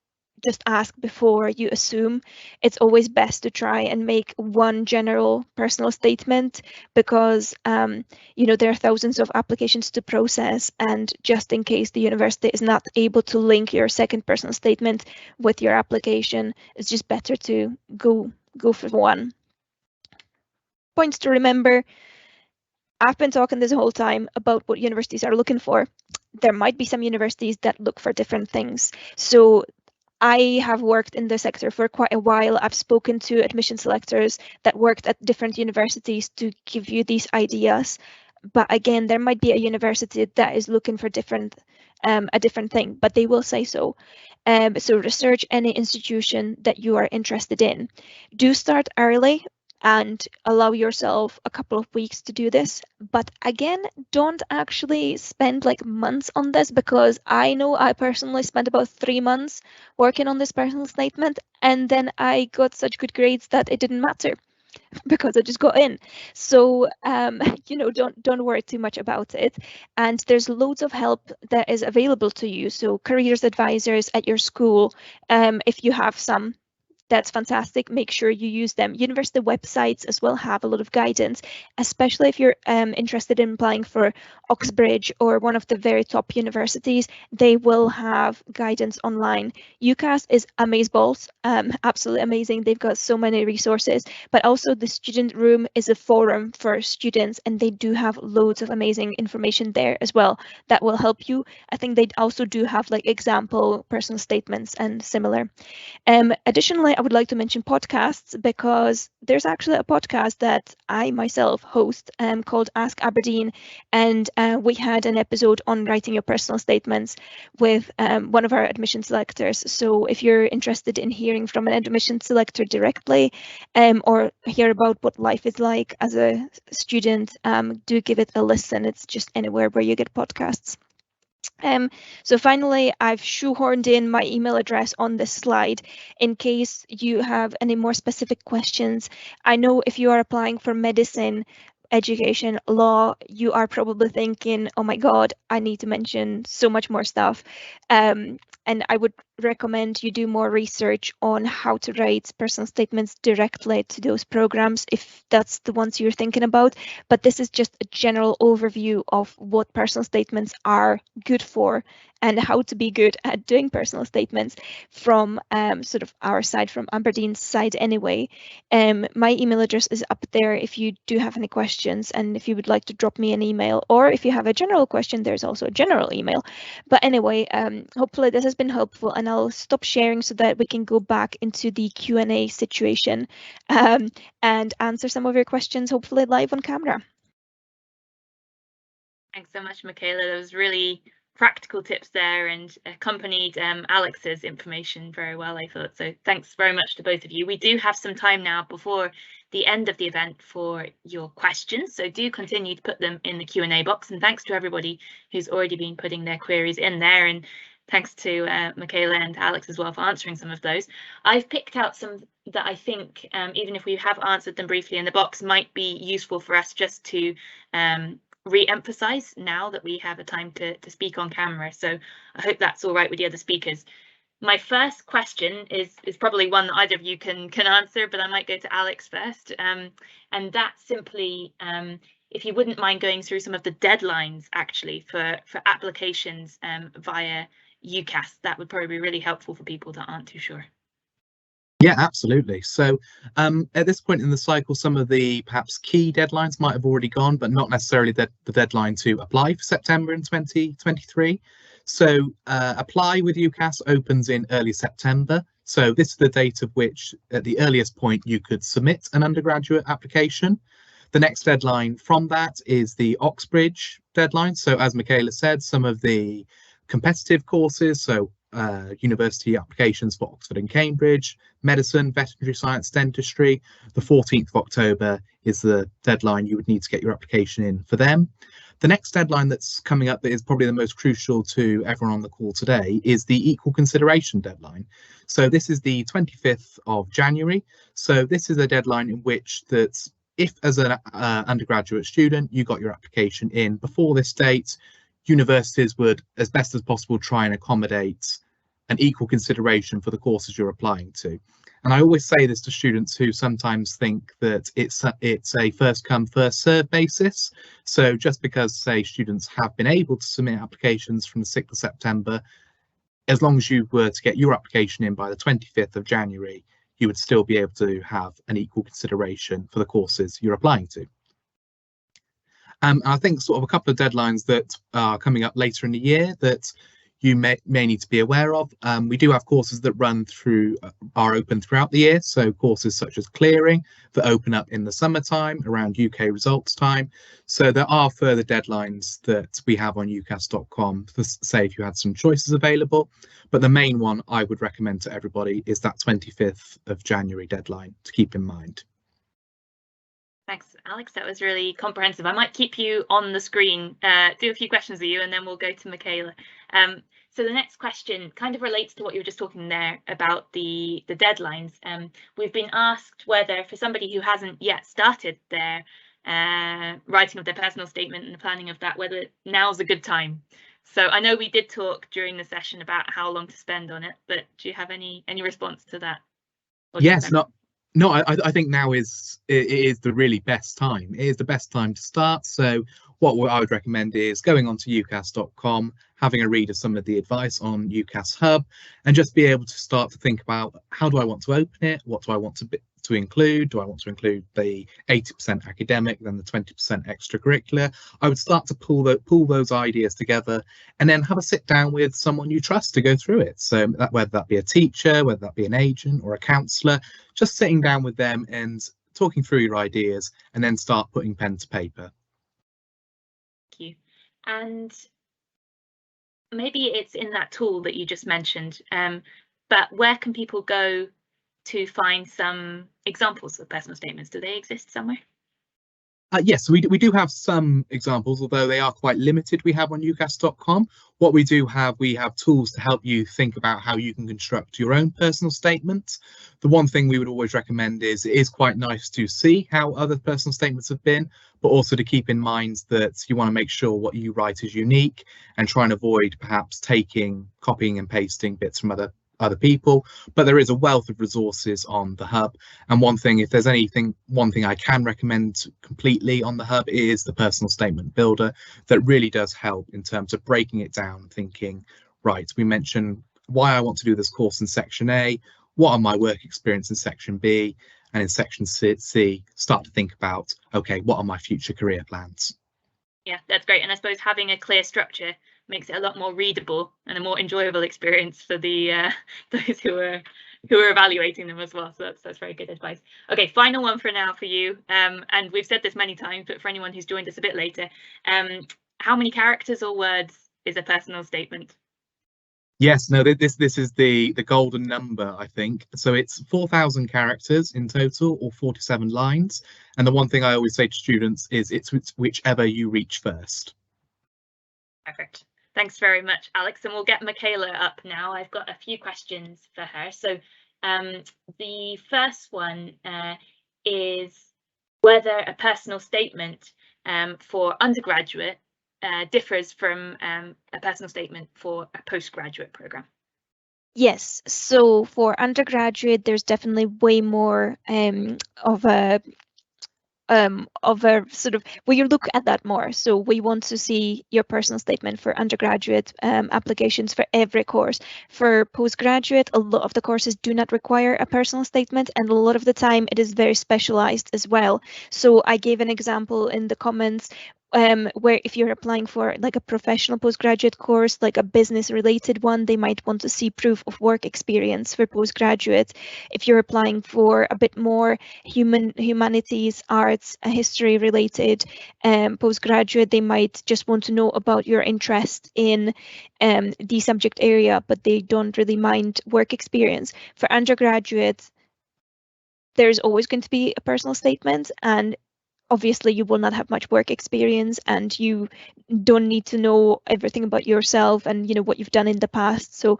Speaker 3: just ask before you assume. It's always best to try and make one general personal statement, because you know, there are thousands of applications to process, and just in case the university is not able to link your second personal statement with your application, it's just better to go for one. Points to remember: I've been talking this whole time about what universities are looking for. There might be some universities that look for different things. So I have worked in the sector for quite a while. I've spoken to admission selectors that worked at different universities to give you these ideas. But again, there might be a university that is looking for a different thing, but they will say so. So research any institution that you are interested in. Do start early and allow yourself a couple of weeks to do this. But again, don't actually spend like months on this, because I know I personally spent about 3 months working on this personal statement, and then I got such good grades that it didn't matter because I just got in. So you know, don't worry too much about it. And there's loads of help that is available to you. So careers advisors at your school, if you have some, that's fantastic. Make sure you use them. University websites as well have a lot of guidance, especially if you're interested in applying for Oxbridge or one of the very top universities. They will have guidance online. UCAS is amazeballs, absolutely amazing. They've got so many resources, but also the student room is a forum for students, and they do have loads of amazing information there as well that will help you. I think they also do have like example personal statements and similar. Additionally, I would like to mention podcasts, because there's actually a podcast that I myself host called Ask Aberdeen, and we had an episode on writing your personal statements with one of our admission selectors. So if you're interested in hearing from an admission selector directly, or hear about what life is like as a student, do give it a listen. It's just anywhere where you get podcasts. So finally, I've shoehorned in my email address on this slide in case you have any more specific questions. I know if you are applying for medicine, education, law, you are probably thinking, oh my God, I need to mention so much more stuff. And I would recommend you do more research on how to write personal statements directly to those programs if that's the ones you're thinking about. But this is just a general overview of what personal statements are good for and how to be good at doing personal statements from sort of our side, from Aberdeen's side anyway. My email address is up there if you do have any questions, and if you would like to drop me an email, or if you have a general question, there's also a general email. But anyway, hopefully this has been helpful, and I'll stop sharing so that we can go back into the Q&A situation and answer some of your questions, hopefully live on camera.
Speaker 1: Thanks so much, Michaela. There was really practical tips there and accompanied Alex's information very well, I thought. So thanks very much to both of you. We do have some time now before the end of the event for your questions, so do continue to put them in the Q&A box, and thanks to everybody who's already been putting their queries in there, and thanks to Michaela and Alex as well for answering some of those. I've picked out some that I think, even if we have answered them briefly in the box, might be useful for us just to re-emphasize now that we have a time to speak on camera. So I hope that's all right with the other speakers. My first question is probably one that either of you can answer, but I might go to Alex first. And that's simply, if you wouldn't mind going through some of the deadlines actually for applications via UCAS, that would probably be really helpful for people that aren't too sure.
Speaker 2: Yeah, absolutely. So at this point in the cycle, some of the perhaps key deadlines might have already gone, but not necessarily the deadline to apply for September in 2023. So apply with UCAS opens in early September. So this is the date of which at the earliest point you could submit an undergraduate application. The next deadline from that is the Oxbridge deadline. So as Michaela said, some of the competitive courses, so university applications for Oxford and Cambridge, medicine, veterinary science, dentistry, the 14th of October is the deadline you would need to get your application in for them. The next deadline that's coming up that is probably the most crucial to everyone on the call today is the equal consideration deadline. So this is the 25th of January. So this is a deadline in which that if as an undergraduate student you got your application in before this date, universities would, as best as possible, try and accommodate an equal consideration for the courses you're applying to. And I always say this to students who sometimes think that it's a first come, first serve basis. So just because, say, students have been able to submit applications from the 6th of September, as long as you were to get your application in by the 25th of January, you would still be able to have an equal consideration for the courses you're applying to. I think sort of a couple of deadlines that are coming up later in the year that you may need to be aware of. We do have courses that are open throughout the year. So courses such as clearing that open up in the summertime around UK results time. So there are further deadlines that we have on UCAS.com for, say, if you had some choices available. But the main one I would recommend to everybody is that 25th of January deadline to keep in mind.
Speaker 1: Thanks, Alex. That was really comprehensive. I might keep you on the screen, do a few questions with you, and then we'll go to Michaela. So the next question kind of relates to what you were just talking there about the deadlines. We've been asked whether, for somebody who hasn't yet started their writing of their personal statement and the planning of that, whether now's a good time. So I know we did talk during the session about how long to spend on it, but do you have any response to that?
Speaker 2: Yes, No, I think now is the really best time. It is the best time to start. So what I would recommend is going on to UCAS.com, having a read of some of the advice on UCAS Hub, and just be able to start to think about, how do I want to open it? What do I want to include? Do I want to include the 80% academic, then the 20% extracurricular? I would start to pull those ideas together and then have a sit down with someone you trust to go through it. So whether that be a teacher, whether that be an agent or a counsellor, just sitting down with them and talking through your ideas, and then start putting pen to paper.
Speaker 1: Thank you. And maybe it's in that tool that you just mentioned, but where can people go to find some examples of personal statements? Do they exist somewhere?
Speaker 2: Yes, we do have some examples, although they are quite limited. We have on UCAS.com. What we have tools to help you think about how you can construct your own personal statement. The one thing we would always recommend is it is quite nice to see how other personal statements have been, but also to keep in mind that you want to make sure what you write is unique and try and avoid perhaps copying and pasting bits from other people. But there is a wealth of resources on the Hub, and one thing I can recommend completely on the Hub is the personal statement builder. That really does help in terms of breaking it down, thinking, right, we mention why I want to do this course in section A, what are my work experience in section B, and in section C, start to think about, okay, what are my future career plans?
Speaker 1: Yeah, that's great. And I suppose having a clear structure makes it a lot more readable and a more enjoyable experience for the those who are evaluating them as well. So that's very good advice. Okay, final one for now for you. And we've said this many times, but for anyone who's joined us a bit later, how many characters or words is a personal statement?
Speaker 2: Yes, no, this is the golden number, I think. So it's 4,000 characters in total, or 47 lines. And the one thing I always say to students is it's whichever you reach first.
Speaker 1: Perfect. Thanks very much, Alex. And we'll get Michaela up now. I've got a few questions for her. So the first one is whether a personal statement for undergraduate differs from a personal statement for a postgraduate program.
Speaker 3: Yes, so for undergraduate, there's definitely way more of a sort of, we look at that more. So we want to see your personal statement for undergraduate applications for every course. For postgraduate, a lot of the courses do not require a personal statement, and a lot of the time it is very specialized as well. So I gave an example in the comments where if you're applying for like a professional postgraduate course, like a business related one, they might want to see proof of work experience for postgraduate. If you're applying for a bit more humanities, arts, history related postgraduate, they might just want to know about your interest in the subject area, but they don't really mind work experience. For undergraduates, there's always going to be a personal statement, and obviously you will not have much work experience, and you don't need to know everything about yourself and what you've done in the past. So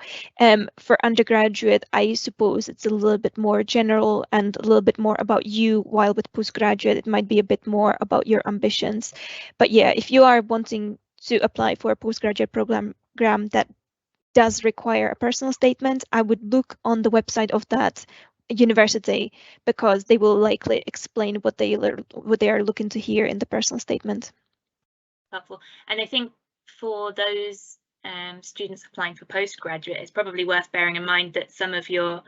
Speaker 3: for undergraduate, I suppose it's a little bit more general and a little bit more about you, while with postgraduate it might be a bit more about your ambitions. But yeah, if you are wanting to apply for a postgraduate program that does require a personal statement, I would look on the website of that university, because they will likely explain what they are looking to hear in the personal statement.
Speaker 1: Helpful. And I think for those students applying for postgraduate, it's probably worth bearing in mind that some of your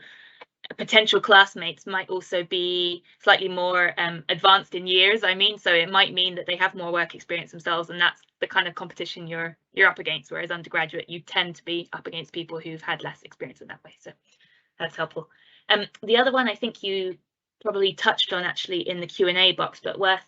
Speaker 1: potential classmates might also be slightly more advanced in years. So it might mean that they have more work experience themselves, and that's the kind of competition you're up against. Whereas undergraduate, you tend to be up against people who've had less experience in that way. So that's helpful. The other one I think you probably touched on actually in the Q&A box, but worth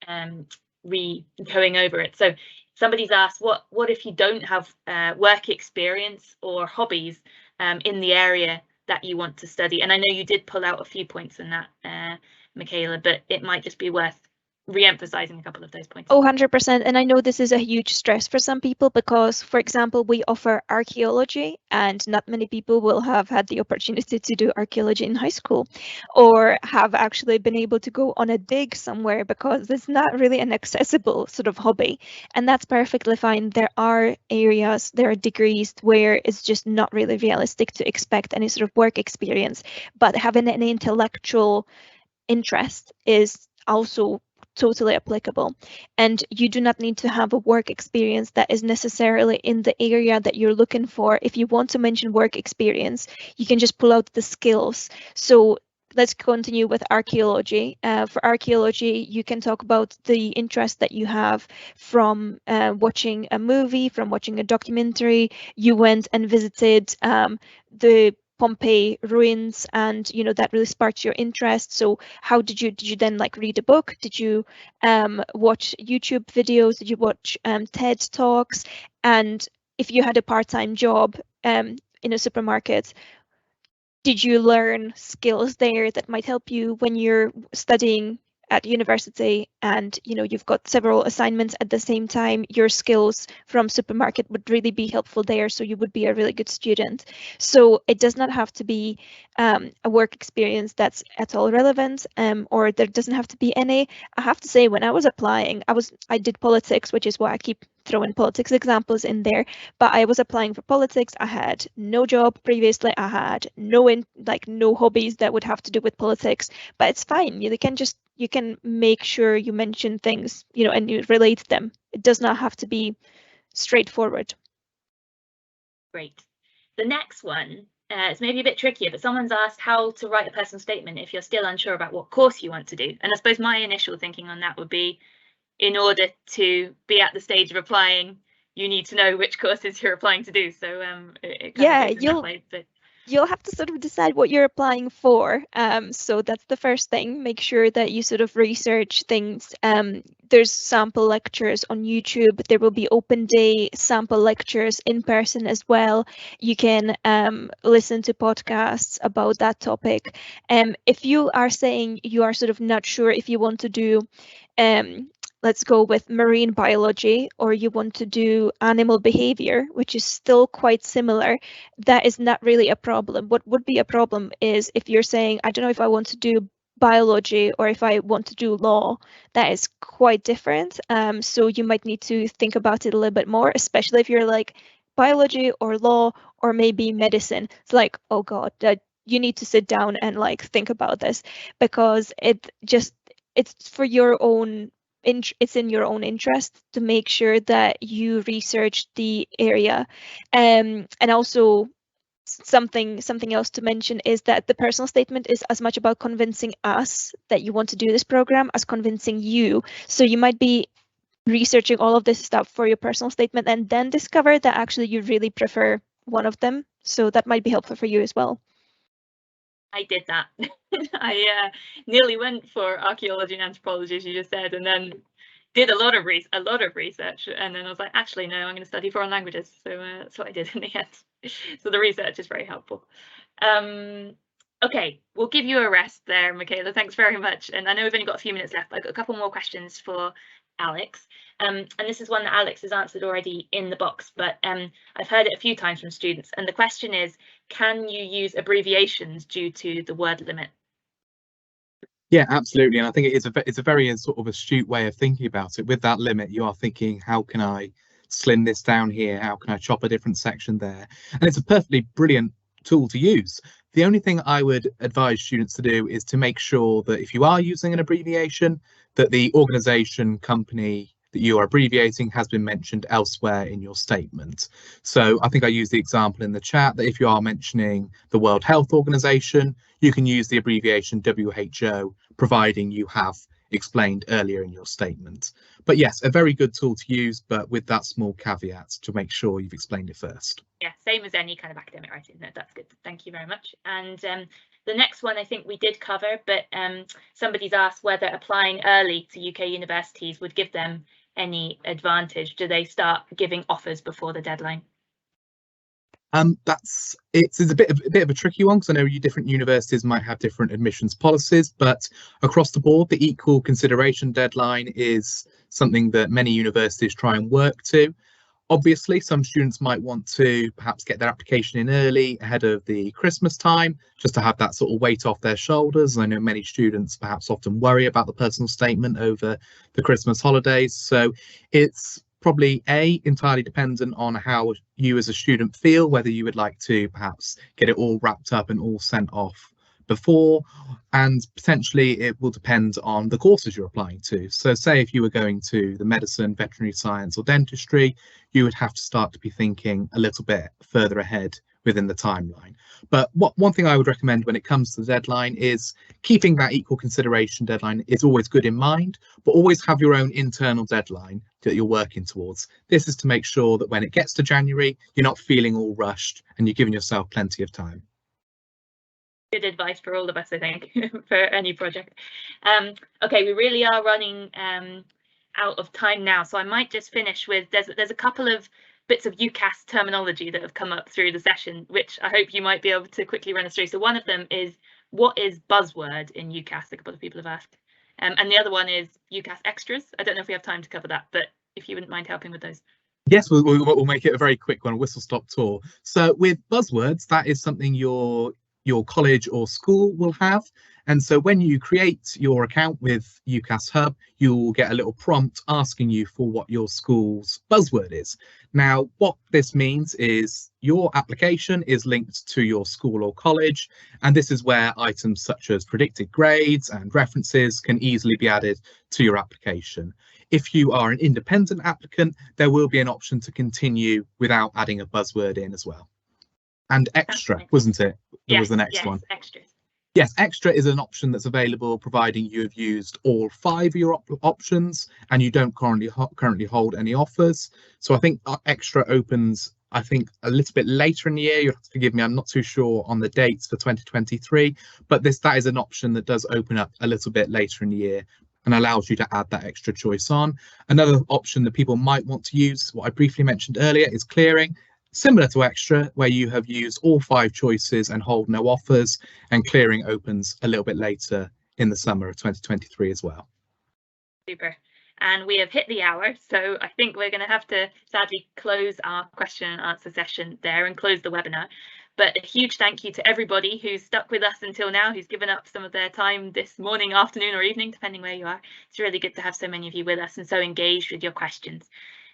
Speaker 1: going over it. So somebody's asked, what if you don't have work experience or hobbies in the area that you want to study? And I know you did pull out a few points in that, Michaela, but it might just be worth re-emphasizing a couple of those points.
Speaker 3: Oh, 100%. And I know this is a huge stress for some people because, for example, we offer archaeology, and not many people will have had the opportunity to do archaeology in high school, or have actually been able to go on a dig somewhere, because it's not really an accessible sort of hobby. And that's perfectly fine. There are areas, there are degrees where it's just not really realistic to expect any sort of work experience, but having an intellectual interest is also totally applicable. And you do not need to have a work experience that is necessarily in the area that you're looking for. If you want to mention work experience, you can just pull out the skills. So let's continue with archaeology. For archaeology, you can talk about the interest that you have from watching a movie, from watching a documentary. You went and visited the Pompeii ruins, and that really sparked your interest. So how did you then like read a book? Did you watch YouTube videos? Did you watch TED Talks? And if you had a part-time job in a supermarket, did you learn skills there that might help you when you're studying at university, and you've got several assignments at the same time? Your skills from supermarket would really be helpful there, so you would be a really good student. So it does not have to be a work experience that's at all relevant, or there doesn't have to be any. I have to say, when I was applying, I did politics, which is why I keep throwing politics examples in there, but I was applying for politics. I had no job previously. I had no hobbies that would have to do with politics, but it's fine. You can make sure you mention things, and you relate them. It does not have to be straightforward.
Speaker 1: Great. The next one is maybe a bit trickier, but someone's asked how to write a personal statement if you're still unsure about what course you want to do. And I suppose my initial thinking on that would be, in order to be at the stage of applying, you need to know which courses you're applying to do. So
Speaker 3: yeah, you'll have to sort of decide what you're applying for. So that's the first thing. Make sure that you sort of research things. There's sample lectures on YouTube. There will be open day sample lectures in person as well. You can listen to podcasts about that topic. If you are saying you are sort of not sure if you want to do let's go with marine biology, or you want to do animal behavior, which is still quite similar, that is not really a problem. What would be a problem is if you're saying, I don't know if I want to do biology or if I want to do law. That is quite different. So you might need to think about it a little bit more, especially if you're like biology or law or maybe medicine. It's like, oh God, you need to sit down and like think about this, because it's for your own it's in your own interest to make sure that you research the area. And also something else to mention is that the personal statement is as much about convincing us that you want to do this program as convincing you. So you might be researching all of this stuff for your personal statement and then discover that actually you really prefer one of them. So that might be helpful for you as well.
Speaker 1: I did that. I nearly went for archaeology and anthropology, as you just said, and then did a lot of research, and then I was like, actually, no, I'm going to study foreign languages. So that's what I did in the end. So the research is very helpful. Okay, we'll give you a rest there, Michaela. Thanks very much. And I know we've only got a few minutes left, but I've got a couple more questions for Alex. And this is one that Alex has answered already in the box, but I've heard it a few times from students. And the question is, can you use abbreviations due to the word limit?
Speaker 2: Yeah, absolutely. And I think it's a very sort of astute way of thinking about it. With that limit, you are thinking, how can I slim this down here? How can I chop a different section there? And it's a perfectly brilliant tool to use. The only thing I would advise students to do is to make sure that if you are using an abbreviation, that the organisation, company that you are abbreviating has been mentioned elsewhere in your statement. So I think I used the example in the chat that if you are mentioning the World Health Organization, you can use the abbreviation WHO, providing you have explained earlier in your statement. But yes, a very good tool to use, but with that small caveat to make sure you've explained it first.
Speaker 1: Yeah, same as any kind of academic writing. No, that's good. Thank you very much. And the next one I think we did cover, but somebody's asked whether applying early to UK universities would give them any advantage. Do they start giving offers before the deadline?
Speaker 2: It's a bit of a tricky one, because I know different universities might have different admissions policies, but across the board, the equal consideration deadline is something that many universities try and work to. Obviously, some students might want to perhaps get their application in early ahead of the Christmas time, just to have that sort of weight off their shoulders. I know many students perhaps often worry about the personal statement over the Christmas holidays. So it's probably entirely dependent on how you as a student feel, whether you would like to perhaps get it all wrapped up and all sent off before, and potentially it will depend on the courses you're applying to. So say if you were going to the medicine, veterinary science or dentistry, you would have to start to be thinking a little bit further ahead within the timeline. But one thing I would recommend when it comes to the deadline is keeping that equal consideration deadline is always good in mind, but always have your own internal deadline that you're working towards. This is to make sure that when it gets to January, you're not feeling all rushed and you're giving yourself plenty of time.
Speaker 1: Good advice for all of us, I think, for any project. Okay, we really are running out of time now, so I might just finish with there's a couple of bits of UCAS terminology that have come up through the session, which I hope you might be able to quickly run us through. So one of them is, what is buzzword in UCAS? A couple of people have asked. And the other one is UCAS extras. I don't know if we have time to cover that, but if you wouldn't mind helping with those.
Speaker 2: Yes, we'll make it a very quick one, a whistle-stop tour. So with buzzwords, that is something your college or school will have. And so when you create your account with UCAS Hub, you'll get a little prompt asking you for what your school's buzzword is. Now, what this means is your application is linked to your school or college, and this is where items such as predicted grades and references can easily be added to your application. If you are an independent applicant, there will be an option to continue without adding a buzzword in as well. And extra, wasn't it? There was the next one.
Speaker 1: Extras.
Speaker 2: Yes, extra is an option that's available providing you have used all 5 of your options and you don't currently hold any offers. So I think extra opens, I think, a little bit later in the year. You'll have to forgive me, I'm not too sure on the dates for 2023, but that is an option that does open up a little bit later in the year and allows you to add that extra choice on. Another option that people might want to use, what I briefly mentioned earlier, is clearing. Similar to extra, where you have used all 5 choices and hold no offers, and clearing opens a little bit later in the summer of 2023 as well.
Speaker 1: Super. And we have hit the hour, so I think we're going to have to sadly close our question and answer session there and close the webinar. But a huge thank you to everybody who's stuck with us until now, who's given up some of their time this morning, afternoon, or evening, depending where you are. It's really good to have so many of you with us and so engaged with your questions.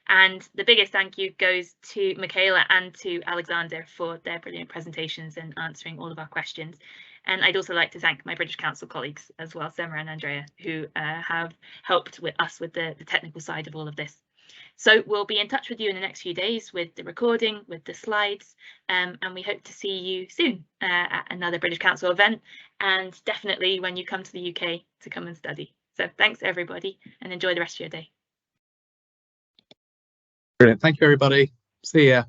Speaker 1: And the biggest thank you goes to Michaela and to Alexander for their brilliant presentations and answering all of our questions. And I'd also like to thank my British Council colleagues as well, Semra and Andrea, who have helped with us with the technical side of all of this. So we'll be in touch with you in the next few days with the recording, with the slides, and we hope to see you soon at another British Council event, and definitely when you come to the UK to come and study. So thanks everybody, and enjoy the rest of your day.
Speaker 2: Brilliant. Thank you, everybody. See ya.